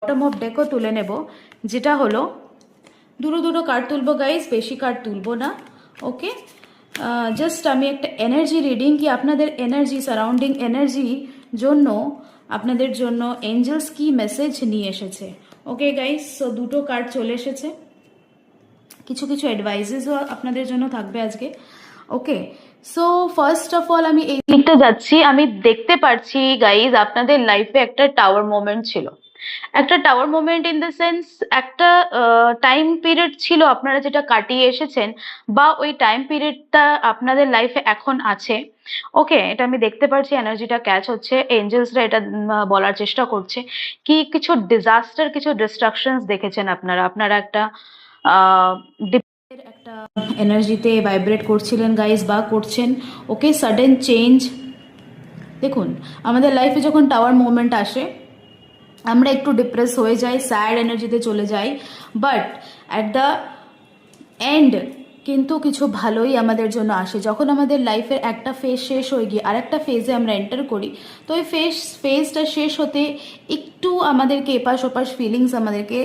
Bottom of ডেকও তুলে নেব, যেটা হলো দুটো দুটো কার্ড তুলবো গাইস, বেশি কার্ড তুলবো না। ওকে, জাস্ট আমি একটা এনার্জি রিডিং, কি আপনাদের এনার্জি, সারাউন্ডিং এনার্জি জন্য আপনাদের জন্য এঞ্জেলস কি মেসেজ নিয়ে এসেছে। ওকে গাইস, সো দুটো কার্ড চলে এসেছে, কিছু কিছু অ্যাডভাইজেসও আপনাদের জন্য থাকবে আজকে। ওকে, সো ফার্স্ট অফ অল আমি এই দিকটা যাচ্ছি। আমি দেখতে পাচ্ছি গাইজ আপনাদের লাইফে একটা টাওয়ার মোমেন্ট ছিল, একটা tower moment in the sense একটা টাইম পিরিয়ড ছিল আপনারা যেটা কাটিয়ে এসেছেন, বা ওই টাইম পিরিয়ডটা আপনাদের লাইফে এখন আছে। ওকে, এটা আমি দেখতে পাচ্ছি, এনার্জিটা ক্যাচ হচ্ছে, এঞ্জেলসরা এটা বলার চেষ্টা করছে কি কিছু ডিজাস্টার, কিছু ডিস্ট্রাকশনস দেখেছেন আপনারা, আপনারা একটা একটা এনার্জিতে ভাইব্রেট করছিলেন গাইজ, বা করছেন। ওকে, সাডেন চেঞ্জ। দেখুন, আমাদের লাইফে যখন টাওয়ার মোমেন্ট আসে আমরা একটু ডিপ্রেস হয়ে যাই, স্যাড এনার্জিতে চলে যাই, বাট অ্যাট দ্য এন্ড কিন্তু কিছু ভালোই আমাদের জন্য আসে। যখন আমাদের লাইফের একটা ফেজ শেষ হয়ে গিয়ে আরেকটা ফেজে আমরা এন্টার করি, তো ওই ফেজটা শেষ হতে একটু আমাদেরকে এপাশ ওপাশ ফিলিংস আমাদেরকে